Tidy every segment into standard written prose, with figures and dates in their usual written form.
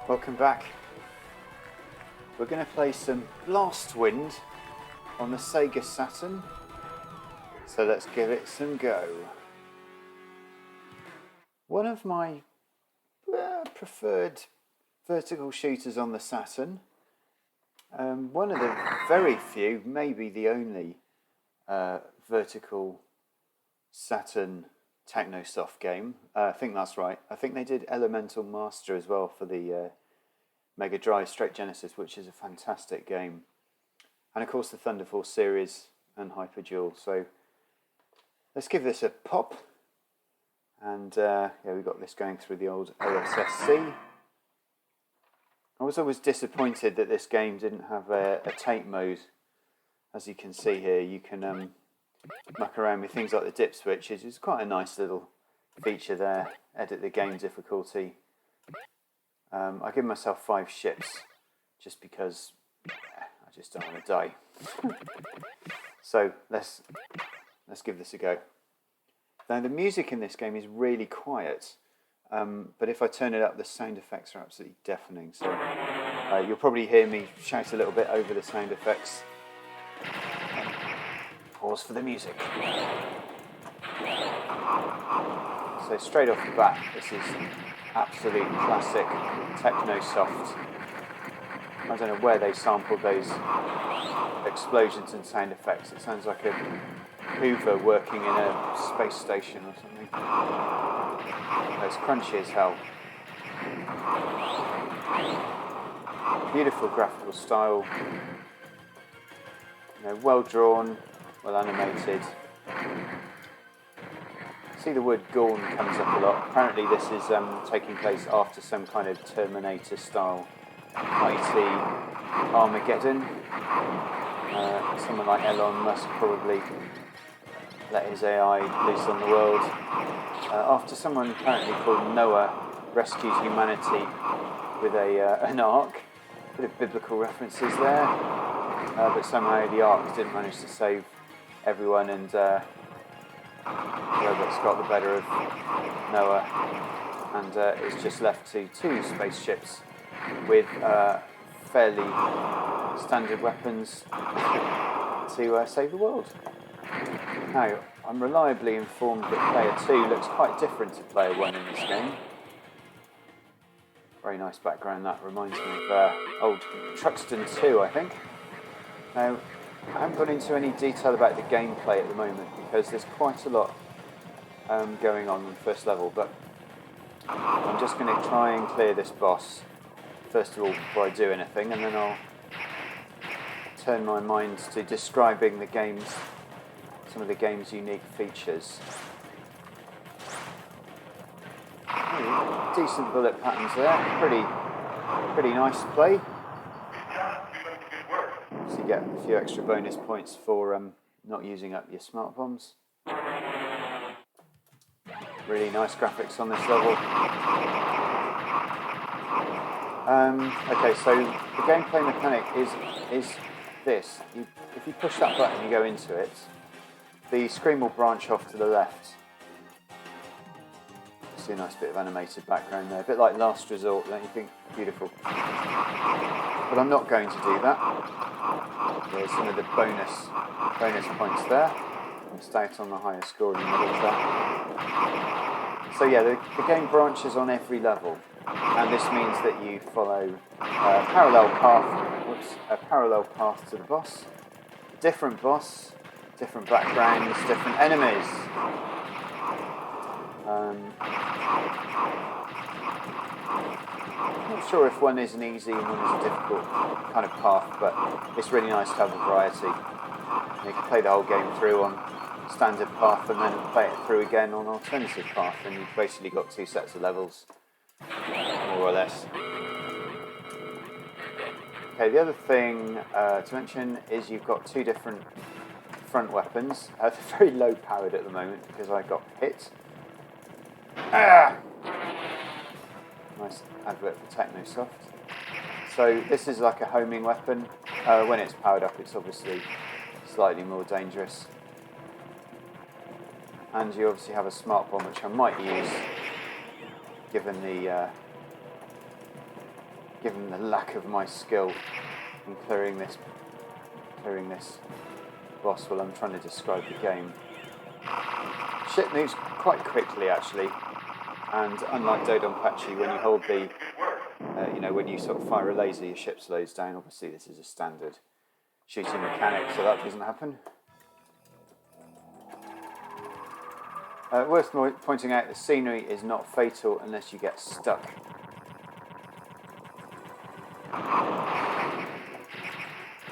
Welcome back. We're going to play some Blast Wind on the Sega Saturn. So let's give it some go. One of my preferred vertical shooters on the Saturn. One of the very few, maybe the only vertical Saturn Technosoft game. I think that's right. I think they did Elemental Master as well for the Mega Drive Straight Genesis, which is a fantastic game. And of course the Thunder Force series and Hyper Duel. So let's give this a pop. And yeah, we got this going through the old OSSC. I was always disappointed that this game didn't have a tape mode. As you can see here, you can muck around with things like the dip switches. It's quite a nice little feature there. Edit the game difficulty. I give myself 5 ships just because I just don't want to die. So let's give this a go. Now the music in this game is really quiet, but if I turn it up, the sound effects are absolutely deafening. So you'll probably hear me shout a little bit over the sound effects. Pause for the music. So straight off the bat, this is absolute classic Technosoft. I don't know where they sampled those explosions and sound effects. It sounds like a Hoover working in a space station or something. It's crunchy as hell. Beautiful graphical style. Well drawn, well animated. See the word Gorn comes up a lot. Apparently this is taking place after some kind of Terminator style IT Armageddon. Someone like Elon Musk probably let his AI loose on the world. After someone apparently called Noah rescues humanity with an ark. A bit of biblical references there. But somehow the ark didn't manage to save everyone, and robots got the better of Noah, and it's just left to 2 spaceships with fairly standard weapons to save the world. Now, I'm reliably informed that player 2 looks quite different to player 1 in this game. Very nice background, that reminds me of old Truxton 2, I think. Now, I haven't gone into any detail about the gameplay at the moment because there's quite a lot going on the first level, but I'm just going to try and clear this boss first of all before I do anything, and then I'll turn my mind to describing the game's, some of the game's unique features. Decent bullet patterns there, pretty nice play. So you get a few extra bonus points for not using up your smart bombs. Really nice graphics on this level. Okay, so the gameplay mechanic is this. If you push that button, you go into it. The screen will branch off to the left. See a nice bit of animated background there, a bit like Last Resort, don't you think? Beautiful. But I'm not going to do that. There's some of the bonus points there. I'm staying on the higher score in the middle of that. So yeah, the game branches on every level, and this means that you follow a parallel path to the boss. Different boss, different backgrounds, different enemies. I'm not sure if one is an easy and one is a difficult kind of path, but it's really nice to have a variety. You can play the whole game through on standard path and then play it through again on alternative path, and you've basically got 2 sets of levels, more or less. Okay, the other thing to mention is you've got 2 different front weapons. They're very low powered at the moment because I got hit. Ah! Nice advert for Technosoft. So this is like a homing weapon. When it's powered up, it's obviously slightly more dangerous. And you obviously have a smart bomb, which I might use, given the given the lack of my skill in clearing this boss while I'm trying to describe the game. Ship moves quite quickly actually, and unlike Dodonpachi, when you hold the, when you sort of fire a laser, your ship slows down. Obviously this is a standard shooting mechanic, so that doesn't happen. Worth pointing out, the scenery is not fatal unless you get stuck.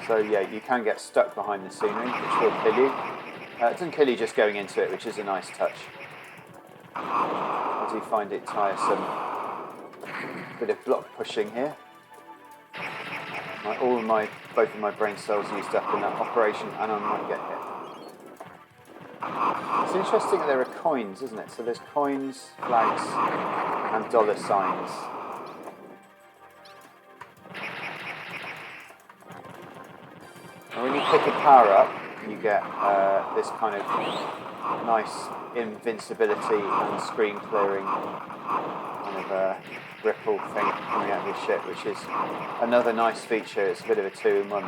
So yeah, you can get stuck behind the scenery, which will kill you. It doesn't kill you just going into it, which is a nice touch. I do find it tiresome. Bit of block pushing here. Both of my brain cells used up in that operation, and I might get hit. It's interesting that there are coins, isn't it? So there's coins, flags, and dollar signs. And when you pick a power up, you get this kind of nice invincibility and screen clearing kind of ripple thing coming out of your ship, which is another nice feature. It's a bit of a 2-in-1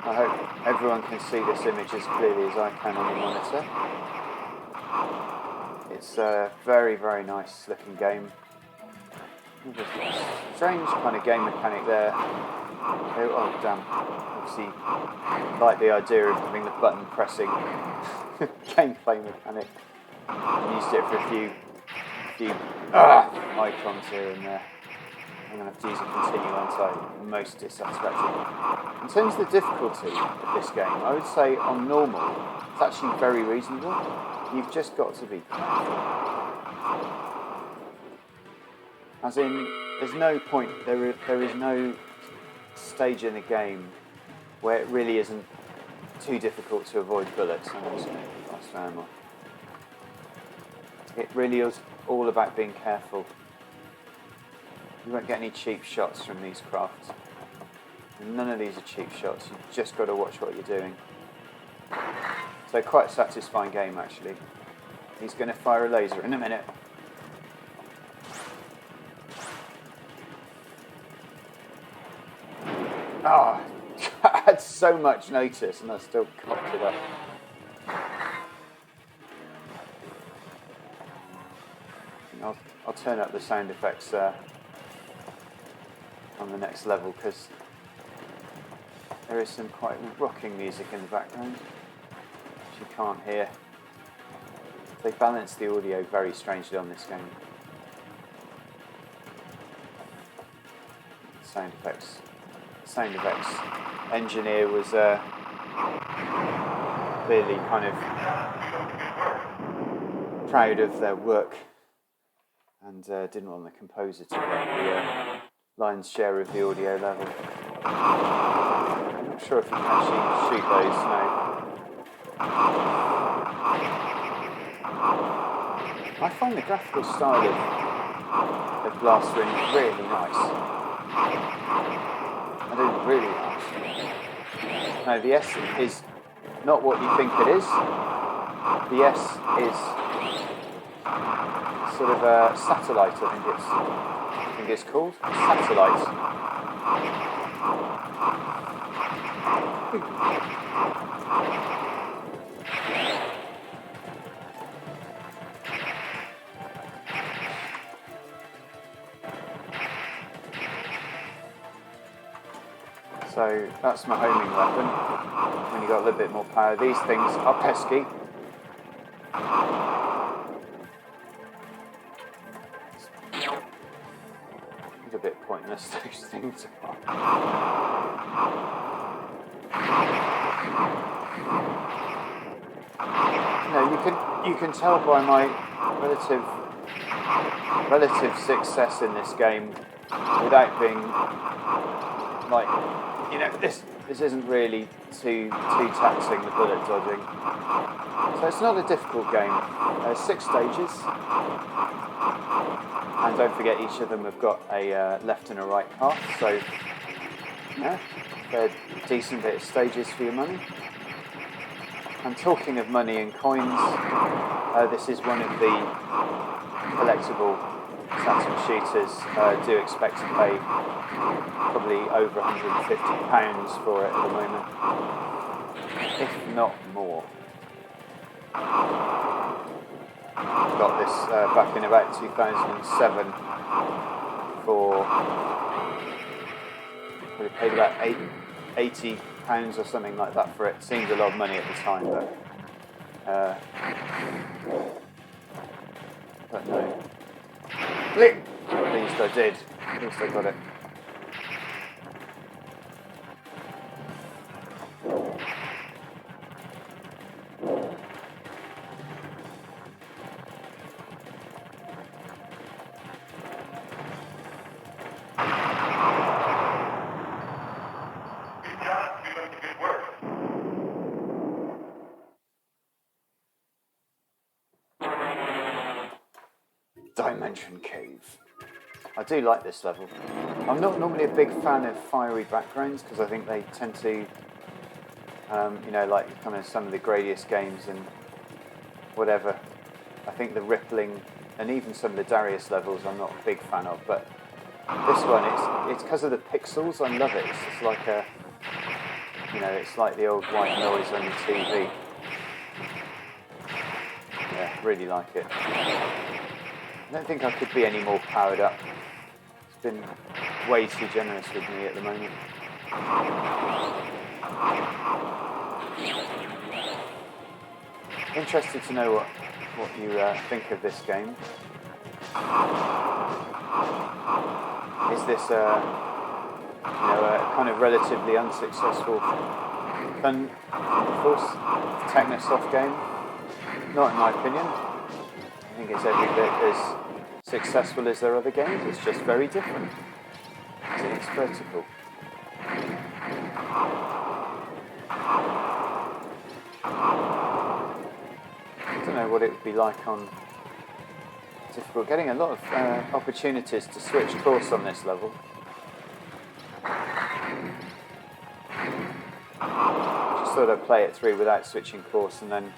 I hope everyone can see this image as clearly as I can on the monitor. It's a very, very nice looking game. Strange kind of game mechanic there. Oh damn. Obviously like the idea of having the button pressing gameplay mechanic. I used it for a few icons here and there. I'm going to have to use a continue, aren't I? Most dissatisfactory. In terms of the difficulty of this game, I would say on normal, it's actually very reasonable. You've just got to be careful. As in, there's no point, there is no stage in the game where it really isn't too difficult to avoid bullets. I'm just going to pass ammo. It really is all about being careful. You won't get any cheap shots from these crafts. None of these are cheap shots. You've just got to watch what you're doing. So quite a satisfying game actually. He's going to fire a laser in a minute. Oh, I had so much notice and I still cocked it up. I'll turn up the sound effects on the next level because there is some quite rocking music in the background which you can't hear. They balance the audio very strangely on this game. Sound effects engineer was clearly kind of proud of their work and didn't want the composer to get the lion's share of the audio level. I'm not sure if you can actually shoot those, no. I find the graphical style of Blast Ring really nice. I do really nice. No, the S is not what you think it is. The S is sort of a satellite, I think it's called. Satellite. So that's my homing weapon. When you got a little bit more power, these things are pesky. It's a bit pointless, those things are. You can tell by my relative success in this game without being like, this isn't really too taxing, the bullet dodging. So it's not a difficult game. There's 6 stages. And don't forget, each of them have got a left and a right path. So, yeah, they're a decent bit of stages for your money. And talking of money and coins, this is one of the collectible Saturn shooters. Do expect to pay probably over £150 for it at the moment, if not more. Got this back in about 2007 for, probably paid about £80 or something like that for it. Seemed a lot of money at the time, but no. At least I did. At least I got it. Dimension Cave. I do like this level. I'm not normally a big fan of fiery backgrounds because I think they tend to, like kind of some of the Gradius games and whatever. I think the rippling and even some of the Darius levels I'm not a big fan of, but this one, it's because of the pixels. I love it. It's just like it's like the old white noise on your TV. Yeah, really like it. I don't think I could be any more powered up. It's been way too generous with me at the moment. Interested to know what you think of this game. Is this a kind of relatively unsuccessful Fun Force Technosoft game? Not in my opinion. I think it's every bit as successful as their other games. It's just very different. It's vertical. I don't know what it would be like on difficult. Getting a lot of opportunities to switch course on this level. Just thought I'd play it through without switching course, and then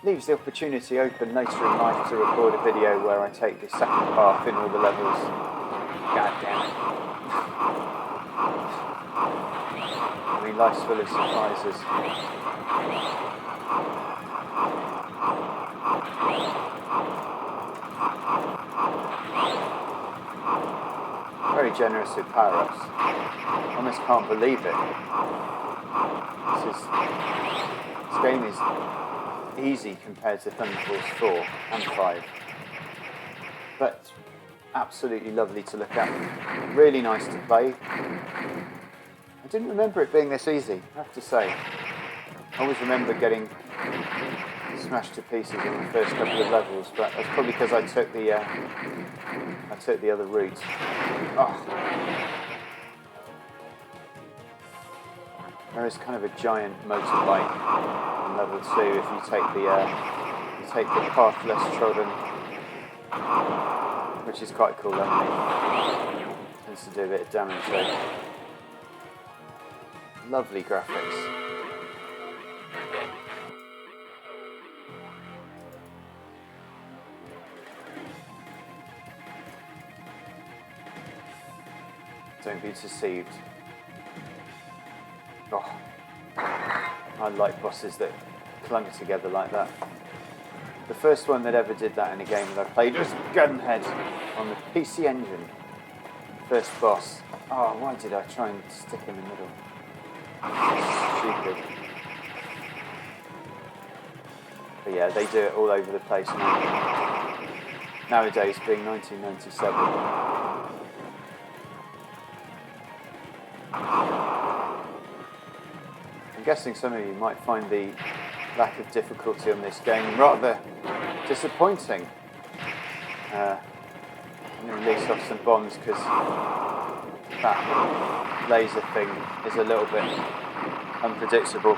leaves the opportunity open later in life to record a video where I take the second path in all the levels. God damn it. I mean, life's full of surprises. Very generous with power-ups. Almost can't believe it. This game is easy compared to Thunder Force 4 and 5, but absolutely lovely to look at. Really nice to play. I didn't remember it being this easy, I have to say. I always remember getting smashed to pieces in the first couple of levels, but that's probably because I took the other route. Oh. There is kind of a giant motorbike on level 2 if you take the path less trodden, which is quite cool. Tends to do a bit of damage though. Lovely graphics. Don't be deceived. Oh, I like bosses that clung together like that. The first one that ever did that in a game that I played was Gunhead on the PC Engine. First boss. Oh, why did I try and stick in the middle? Stupid. But yeah, they do it all over the place now. Nowadays, being 1997. I'm guessing some of you might find the lack of difficulty on this game rather disappointing. I'm going to release off some bombs because that laser thing is a little bit unpredictable.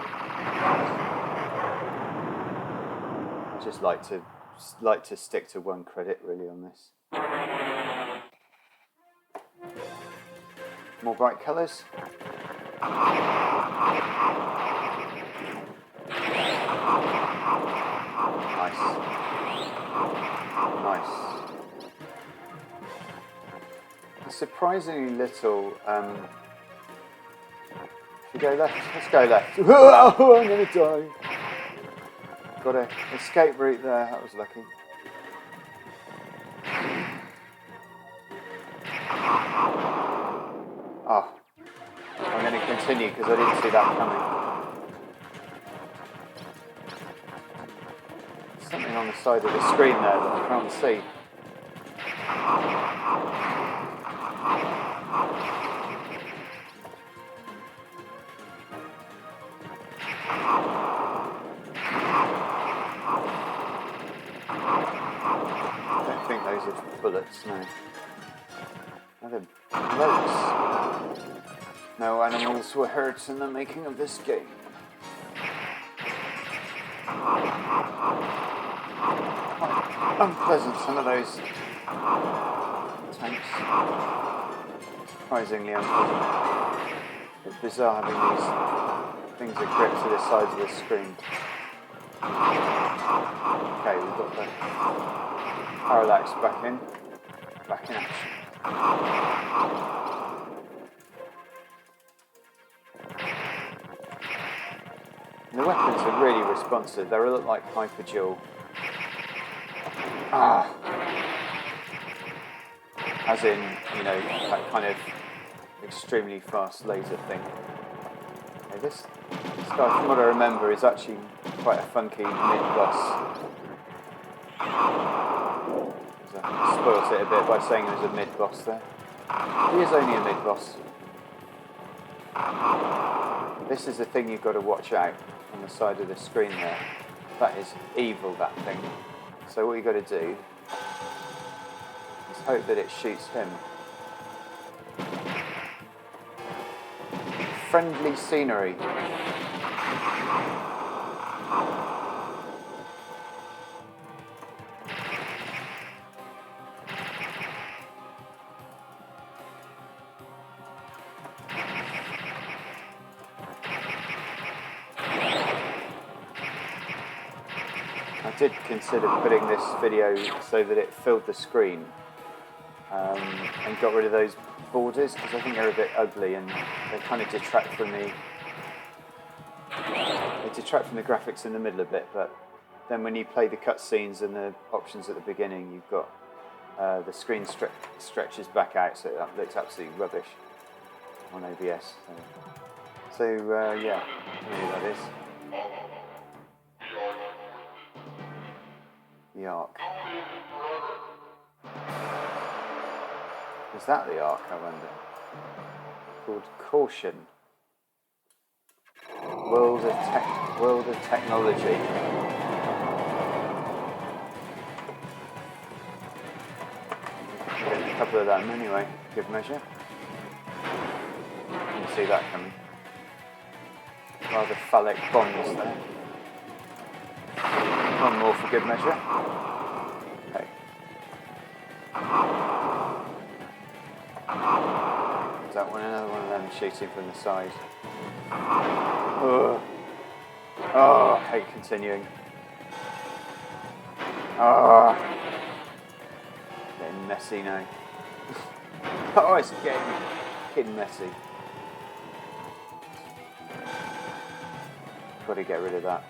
I just like to stick to one credit really on this. More bright colours. Nice. Nice. Surprisingly little. Should we go left? Let's go left. Oh, I'm going to die. Got an escape route there. That was lucky. Oh, I'm going to continue because I didn't see that coming. There's something on the side of the screen there that I can't see. Bullets, no. Other bullets. No animals were hurt in the making of this game. Quite unpleasant, some of those tanks. Surprisingly unpleasant. It's bizarre having these things that grip to the sides of the screen. Okay, we've got the parallax back in action. And the weapons are really responsive. They look like hyperdual. As in, you know, that kind of extremely fast laser thing. Okay, this guy, from what I remember, is actually quite a funky mid-boss. I spoilt it a bit by saying there's a mid-boss there. He is only a mid-boss. This is the thing you've got to watch out on the side of the screen there. That is evil, that thing. So what you've got to do is hope that it shoots him. Friendly scenery. I did consider putting this video so that it filled the screen and got rid of those borders because I think they're a bit ugly and they kind of detract from the graphics in the middle a bit, but then when you play the cutscenes and the options at the beginning, you've got the screen stretches back out, so that looks absolutely rubbish on OBS. So yeah, I know who that is. The Ark. Is that the Ark, I wonder? Called Caution. World of Technology. Get a couple of them anyway, good measure. You can see that coming. Rather phallic bombs there. One more for good measure. Okay. Is that one? Another one of them shooting from the side. Oh, I hate continuing. Getting messy now. Oh, it's getting messy. Got to get rid of that.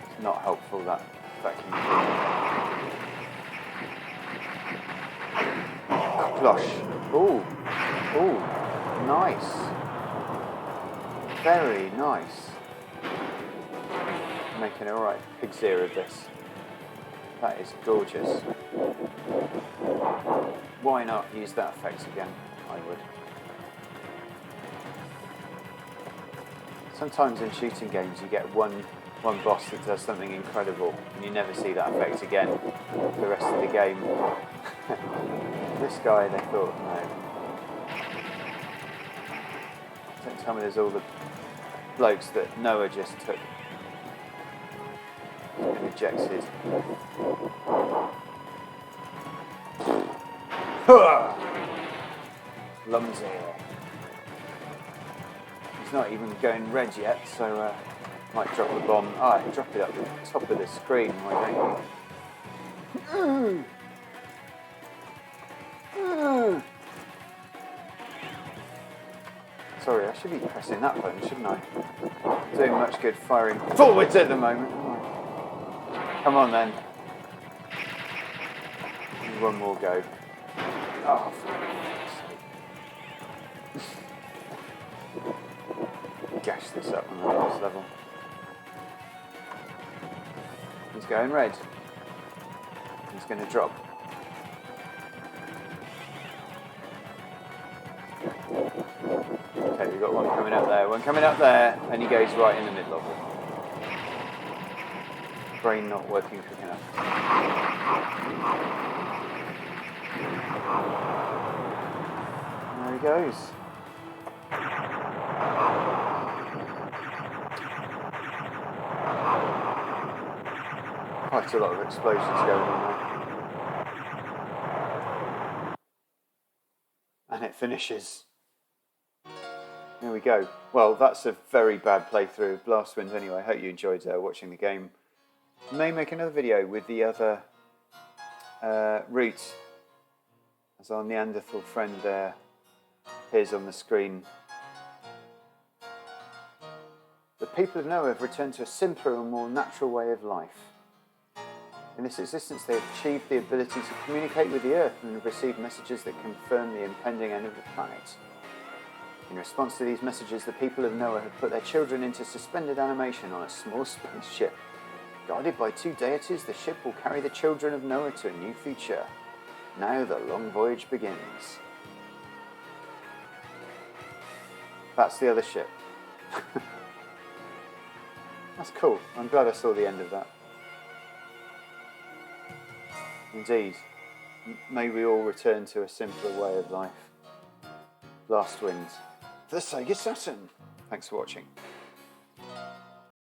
It's not helpful, that vacuum cleaner. Flush. Ooh, nice. Very nice. Making an alright pig's ear of this. That is gorgeous. Why not use that effect again? I would. Sometimes in shooting games you get one boss that does something incredible and you never see that effect again for the rest of the game. This guy, they thought, no. Don't tell me there's all the blokes that Noah just took and ejected. Lumsy. He's not even going red yet, so Might drop a bomb. Ah, drop it up the top of the screen, why don't you? Sorry, I should be pressing that button, shouldn't I? Doing much good firing forwards at the moment. Come on then. One more go. Oh, for fuck's sake. Gash this up on the last level. He's going red. He's going to drop. Okay, we've got one coming up there, and he goes right in the middle of it. Brain not working quick enough. There he goes. Quite a lot of explosions going on there. And it finishes. There we go. Well, that's a very bad playthrough of Blast Winds anyway. I hope you enjoyed watching the game. I may make another video with the other route, as our Neanderthal friend there appears on the screen. The people of Noah have returned to a simpler and more natural way of life. In this existence, they have achieved the ability to communicate with the Earth and have received messages that confirm the impending end of the planet. In response to these messages, the people of Noah have put their children into suspended animation on a small spaceship. Guarded by two deities, the ship will carry the children of Noah to a new future. Now the long voyage begins. That's the other ship. That's cool. I'm glad I saw the end of that. Indeed. May we all return to a simpler way of life. Blast Winds. For the Sega Saturn. Thanks for watching.